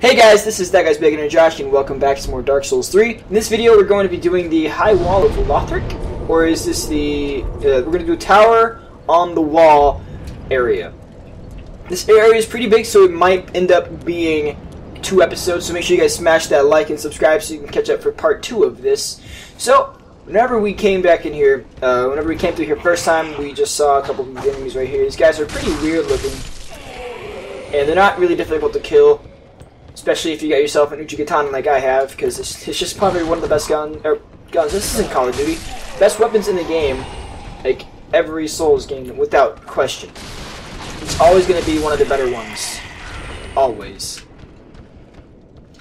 Hey guys, this is ThatGuysBacon and Josh, and welcome back to some more Dark Souls 3. In this video, we're going to be doing the High Wall of Lothric, or is this the... we're going to do Tower on the Wall area. This area is pretty big, so it might end up being 2 episodes, so make sure you guys smash that like and subscribe so you can catch up for part 2 of this. So, whenever we came back in here, whenever we came through here first time, we just saw a couple of enemies right here. These guys are pretty weird looking, and they're not really difficult to kill. Especially if you got yourself an Uchigatana like I have, because it's just probably one of the best guns. This isn't Call of Duty. Best weapons in the game, like every Souls game, without question. It's always going to be one of the better ones. Always.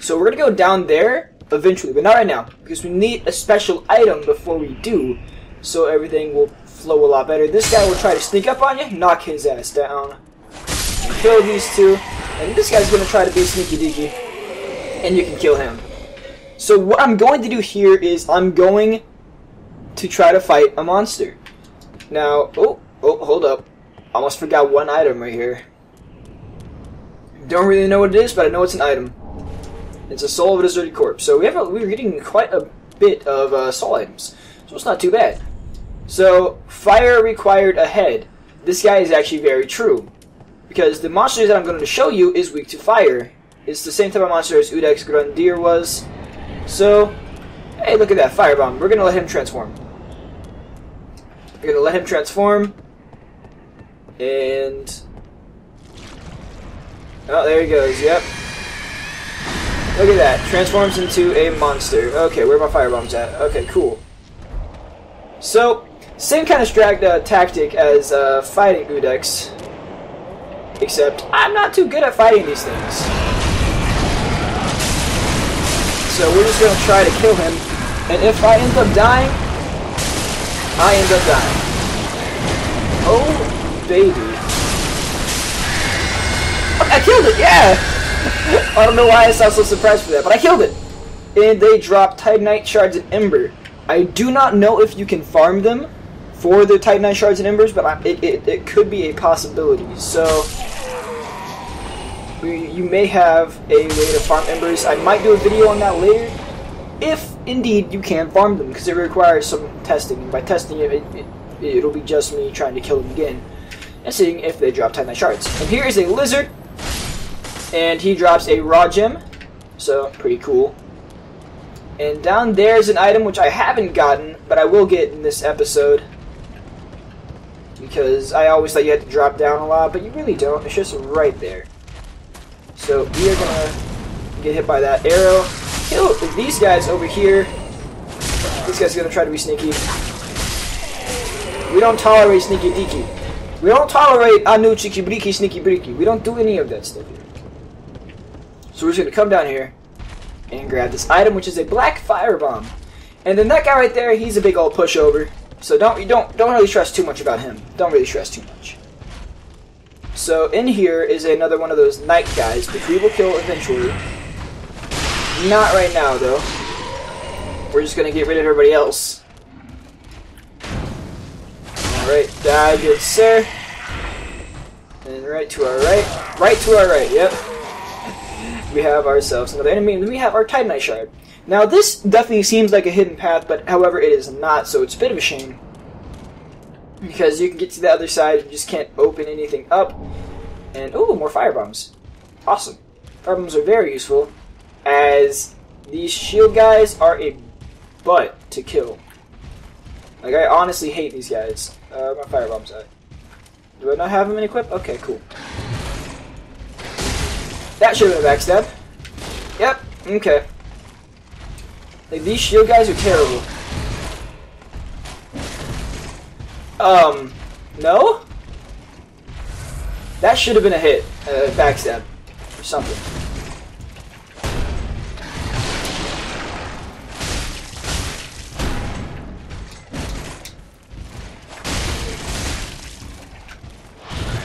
So we're going to go down there eventually, but not right now, because we need a special item before we do, so everything will flow a lot better. This guy will try to sneak up on you, knock his ass down, and kill these two. And this guy's going to try to be sneaky deaky, and you can kill him. So what I'm going to do here is I'm going to try to fight a monster. Now, oh, hold up. Almost forgot one item right here. Don't really know what it is, but I know it's an item. It's a soul of a deserted corpse. So we're getting quite a bit of soul items, so it's not too bad. So, fire required ahead. This guy is actually very true, because the monster that I'm going to show you is weak to fire. It's the same type of monster as Udex Grundir was. So, hey, look at that, firebomb. We're going to let him transform. We're going to let him transform. And... oh, there he goes, yep. Look at that, transforms into a monster. Okay, where are my firebombs at? Okay, cool. So, same kind of tactic as fighting Udex. Except, I'm not too good at fighting these things. So we're just going to try to kill him. And if I end up dying, I end up dying. Oh, baby. I killed it, yeah! I don't know why I sound so surprised for that, but I killed it. And they drop Titanite Shards and Ember. I do not know if you can farm them for the Titanite Shards and Embers, but it could be a possibility. So... you may have a way to farm embers. I might do a video on that later, if indeed you can farm them, because it requires some testing. And by testing it, it'll be just me trying to kill them again and seeing if they drop Titanite Shards. And here is a lizard, and he drops a raw gem, so pretty cool. And down there is an item which I haven't gotten, but I will get in this episode, because I always thought you had to drop down a lot, but you really don't. It's just right there. So we are gonna get hit by that arrow. Kill these guys over here. This guy's gonna try to be sneaky. We don't tolerate sneaky deaky. We don't tolerate anu chiki briki sneaky briki. We don't do any of that stuff here. So we're just gonna come down here and grab this item, which is a black firebomb. And then that guy right there, he's a big old pushover. So don't really stress too much about him. Don't really stress too much. So in here is another one of those knight guys, which we will kill eventually. Not right now, though. We're just gonna get rid of everybody else. Alright, die, good sir. And right to our right. Right to our right, yep. We have ourselves another enemy, and then we have our Titanite Shard. Now this definitely seems like a hidden path, but however it is not, so it's a bit of a shame. Because you can get to the other side, you just can't open anything up. And, ooh, more firebombs. Awesome. Firebombs are very useful, as these shield guys are a butt to kill. Like, I honestly hate these guys. My firebombs at? Do I not have them in equip? Okay, cool. That should have been a backstab. Yep, okay. Like, these shield guys are terrible. No? That should have been a hit, backstab, or something.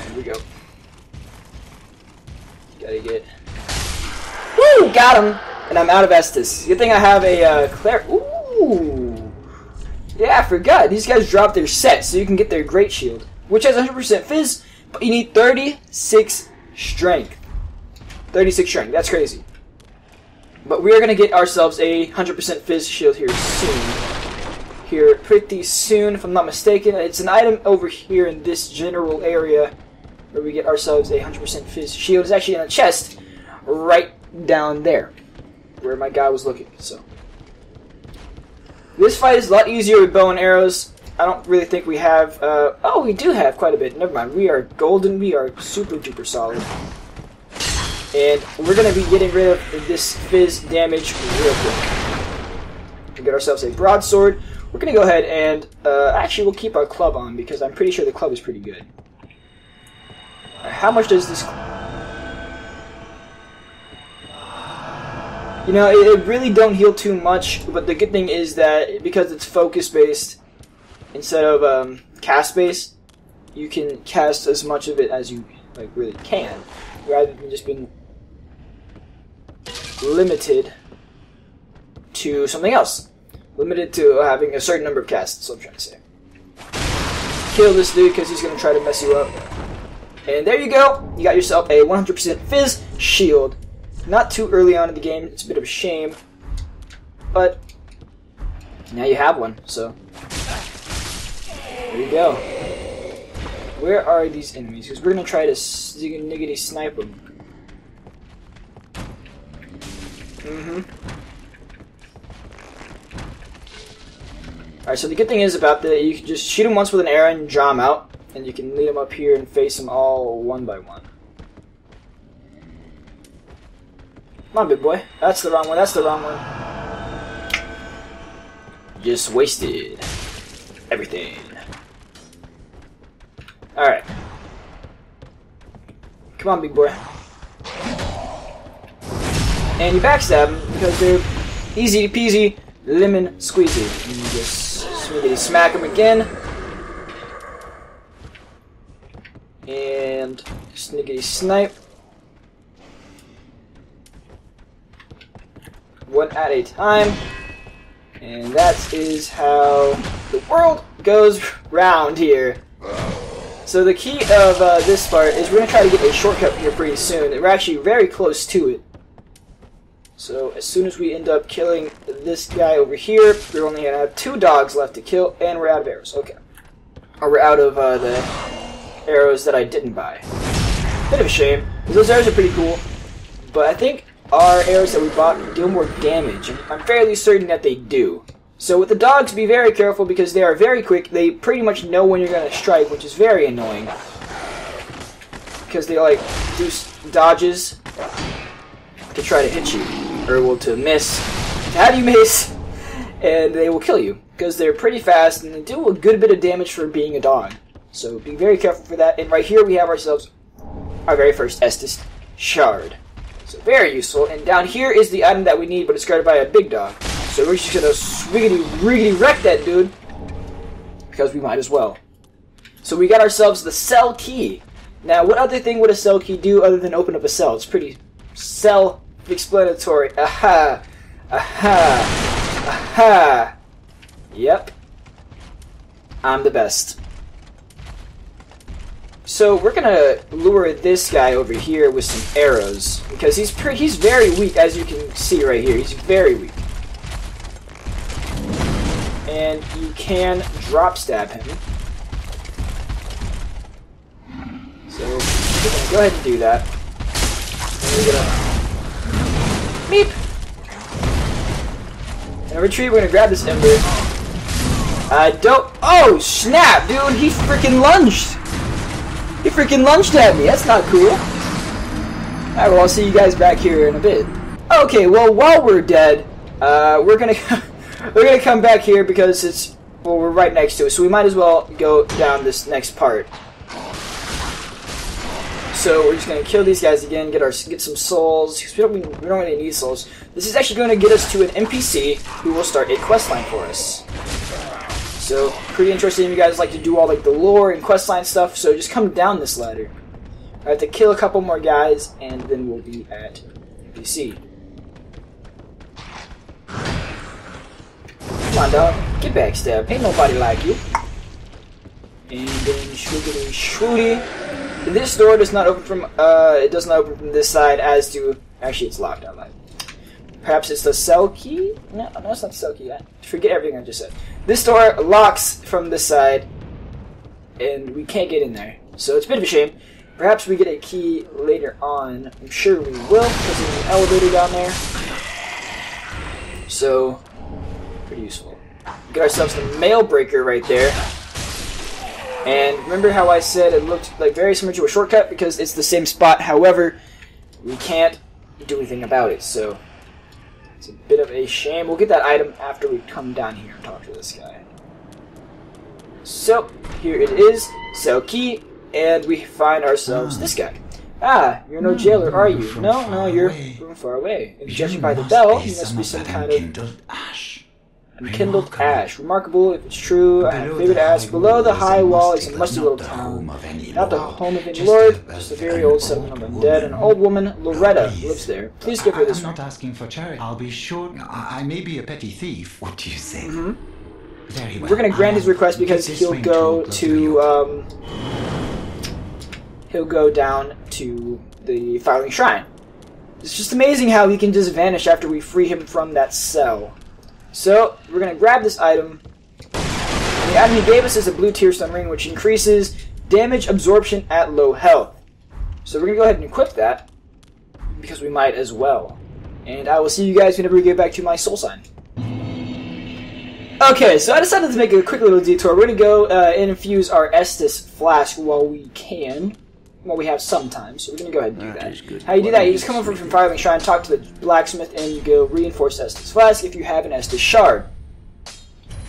Here we go. Gotta get... woo! Got him! And I'm out of Estus. Good thing I have a, Ooh! Yeah, I forgot. These guys drop their set, so you can get their Great Shield, which has 100% Fizz, but you need 36 strength. 36 strength. That's crazy. But we are going to get ourselves a 100% Fizz shield here soon. Here, pretty soon, if I'm not mistaken. It's an item over here in this general area where we get ourselves a 100% Fizz shield. It's actually in a chest right down there where my guy was looking. So this fight is a lot easier with bow and arrows. I don't really think we have... oh, we do have quite a bit. Never mind. We are golden. We are super duper solid. And we're going to be getting rid of this Fizz damage real quick. We get ourselves a broadsword. We're going to go ahead and... actually, we'll keep our club on because I'm pretty sure the club is pretty good. Right, how much does this... You know, it really don't heal too much, but the good thing is that because it's focus-based instead of cast-based, you can cast as much of it as you really can, rather than just being limited to something else. Limited to having a certain number of casts, that's what I'm trying to say. Kill this dude because he's going to try to mess you up. And there you go. You got yourself a 100% Fizz shield. Not too early on in the game. It's a bit of a shame. But now you have one, so there you go. Where are these enemies? Because we're going to try to niggity snipe them. Alright, so the good thing is about you can just shoot them once with an arrow and draw them out. And you can lead them up here and face them all one by one. Come on, big boy. That's the wrong one. That's the wrong one. Just wasted everything. Alright. Come on, big boy. And you backstab them because they're easy peasy, lemon squeezy. And you just smack them again. And sniggity snipe. One at a time. And that is how the world goes round here. So the key of this part is we're going to try to get a shortcut here pretty soon. We're actually very close to it. So as soon as we end up killing this guy over here, we're only going to have 2 dogs left to kill, and we're out of arrows. Okay. Or we're out of the arrows that I didn't buy. Bit of a shame, because those arrows are pretty cool. But I think our arrows that we bought deal more damage, and I'm fairly certain that they do. So with the dogs, be very careful because they are very quick. They pretty much know when you're going to strike, which is very annoying. Because they do dodges to try to hit you, or well, to miss. How do you miss? And they will kill you because they're pretty fast and they do a good bit of damage for being a dog. So be very careful for that. And right here we have ourselves our very first Estus Shard. So very useful. And down here is the item that we need, but it's guarded by a big dog. So we're just gonna swiggity wreck that dude because we might as well. So we got ourselves the cell key. Now, what other thing would a cell key do other than open up a cell? It's pretty self-explanatory. Aha! Aha! Aha! Yep. I'm the best. So we're gonna lure this guy over here with some arrows because he's very weak, as you can see right here. He's very weak, and you can drop stab him. So we're gonna go ahead and do that. And we're gonna meep and retreat. We're gonna grab this ember. I don't. Oh snap, dude! He freaking lunged. He freaking lunged at me. That's not cool. Alright, well, I'll see you guys back here in a bit. Okay, well, while we're dead, we're gonna come back here because we're right next to it, so we might as well go down this next part. So we're just gonna kill these guys again, get some souls. We don't really need souls. This is actually going to get us to an NPC who will start a questline for us. So, pretty interesting if you guys like to do all the lore and questline stuff, so just come down this ladder. I have to kill a couple more guys, and then we'll be at NPC. Come on, dog. Get backstabbed. Ain't nobody like you. And then shwoogity shwooty. This door does not open from, it does not open from this side as do, actually it's locked, I lied. Perhaps it's the cell key? No, it's not the cell key. I forget everything I just said. This door locks from this side, and we can't get in there. So it's a bit of a shame. Perhaps we get a key later on. I'm sure we will, because there's an elevator down there. So, pretty useful. Get ourselves the mail breaker right there. And remember how I said it looked like very similar to a shortcut because it's the same spot. However, we can't do anything about it. So, it's a bit of a shame. We'll get that item after we come down here and talk to this guy. So, here it is. Cell key. And we find ourselves this guy. Ah, you're no jailer, are you? No, you're from far away. And judging by the bell, you must be some kind of enkindled ash. Remarkable if it's true. I have favored to ask. Below the high wall is a musty little town. Not the home of any lord, just a very old settlement of undead. An old woman, Loretta, lives there. Please give her this ring. I'm not asking for charity. I'll be sure. I may be a petty thief. What do you say? Very well. We're going to grant his request because he'll go to, he'll go down to the Filing Shrine. It's just amazing how he can just vanish after we free him from that cell. So, we're going to grab this item. And the item he gave us is a blue Tearstone ring, which increases damage absorption at low health. So we're going to go ahead and equip that, because we might as well. And I will see you guys whenever we get back to my soul sign. Okay, so I decided to make a quick little detour. We're going to go and infuse our Estus flask while we can. Well, we have some time, so we're going to go ahead and do that. How you do that, you just come over from Filing Shrine, talk to the blacksmith, and you go reinforce Estus Flask if you have an Estus Shard.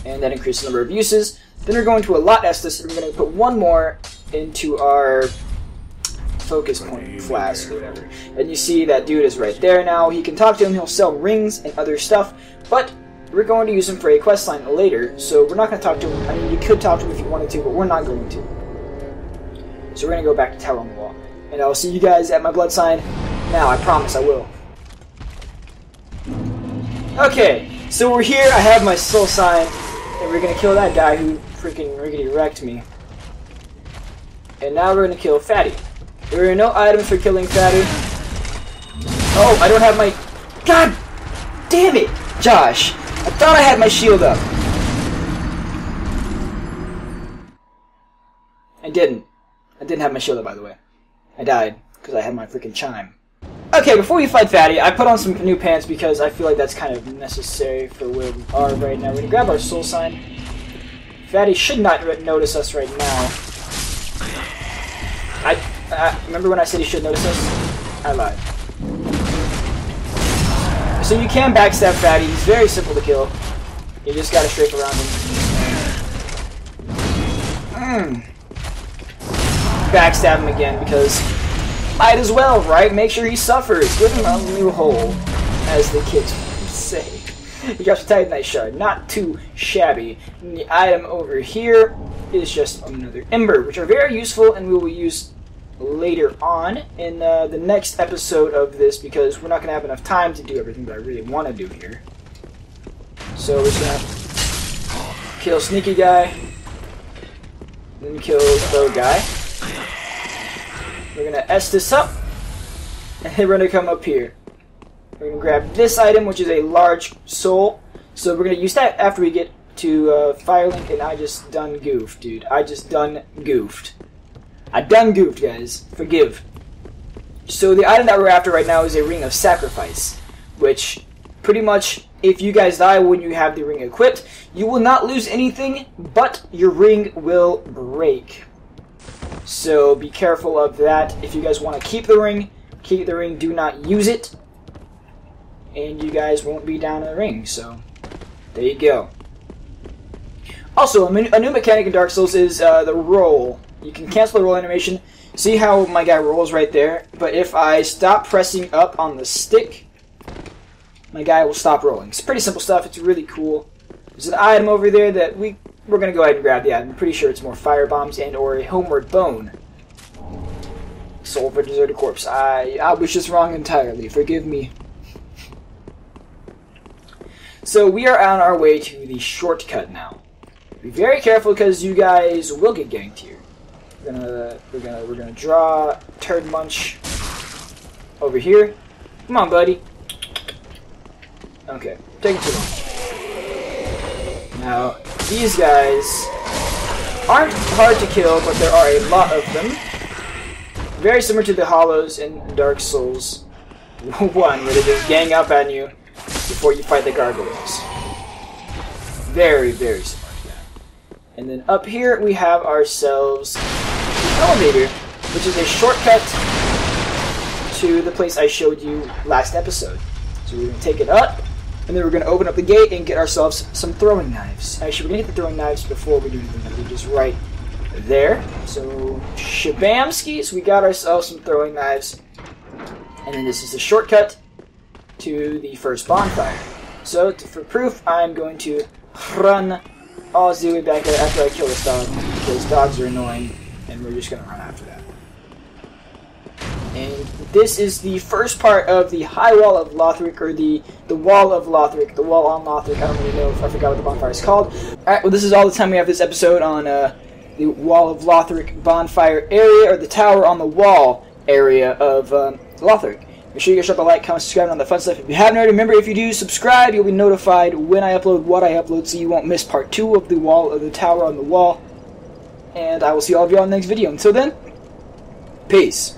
And that increases the number of uses. Then we're going to allot Estus, and we're going to put one more into our focus point flask or whatever. And you see that dude is right there now. He can talk to him, he'll sell rings and other stuff, but we're going to use him for a quest line later, so we're not going to talk to him. I mean, you could talk to him if you wanted to, but we're not going to. So we're going to go back to Tower on the Wall. And I'll see you guys at my blood sign. Now, I promise I will. Okay, so we're here. I have my soul sign. And we're going to kill that guy who freaking riggedy wrecked me. And now we're going to kill Fatty. There are no items for killing Fatty. Oh, I don't have my... God damn it, Josh. I thought I had my shield up. I didn't. I didn't have my shield up, by the way. I died, because I had my freaking chime. Okay, before we fight Fatty, I put on some new pants because I feel like that's kind of necessary for where we are right now. We're going to grab our soul sign. Fatty should not notice us right now. I remember when I said he should notice us? I lied. So you can backstab Fatty. He's very simple to kill. You just gotta strafe around him. Backstab him again because might as well, right? Make sure he suffers. Give him a new hole, as the kids say. You got your Titanite Shard. Not too shabby. And the item over here is just another Ember, which are very useful and we will use later on in the next episode of this because we're not going to have enough time to do everything that I really want to do here. So we're just going to kill Sneaky Guy, then kill Bow Guy. We're going to S this up, and then we're going to come up here. We're going to grab this item, which is a large soul. So we're going to use that after we get to Firelink, and I just done goofed, dude. I just done goofed. I done goofed, guys. Forgive. So the item that we're after right now is a Ring of Sacrifice, which pretty much, if you guys die when you have the ring equipped, you will not lose anything, but your ring will break. So be careful of that. If you guys want to keep the ring, do not use it, and you guys won't be down in the ring. So there you go. Also, a new mechanic in Dark Souls is the roll. You can cancel the roll animation. See how my guy rolls right there? But if I stop pressing up on the stick, my guy will stop rolling. It's pretty simple stuff. It's really cool. There's an item over there that we're going to go ahead and grab the item. I'm pretty sure it's more fire bombs and or a homeward bone. Soul for deserted corpse. I was just wrong entirely. Forgive me. So we are on our way to the shortcut now. Be very careful because you guys will get ganked here. We're gonna draw Turd Munch over here. Come on, buddy. Okay, taking too long. Now, these guys aren't hard to kill, but there are a lot of them. Very similar to the hollows in Dark Souls 1, where they just gang up on you before you fight the gargoyles. Very, very similar to that. And then up here we have ourselves the elevator, which is a shortcut to the place I showed you last episode. So we're going to take it up, and then we're going to open up the gate and get ourselves some throwing knives. Actually, we're going to get the throwing knives before we do anything, because they're just right there. So, shabamskis, we got ourselves some throwing knives. And then this is the shortcut to the first bonfire. So, for proof, I'm going to run all the way back there after I kill this dog, because dogs are annoying, and we're just going to run after that. And this is the first part of the High Wall of Lothric, or the Wall of Lothric, the Wall on Lothric. I don't really know if I forgot what the bonfire is called. Alright, well this is all the time we have this episode on the Wall of Lothric bonfire area, or the Tower on the Wall area of Lothric. Make sure you guys drop a like, comment, subscribe, and all that fun stuff. If you haven't already, remember, if you do subscribe, you'll be notified when I upload, what I upload, so you won't miss part 2 of the Wall of the Tower on the Wall. And I will see all of you all in the next video. Until then, peace.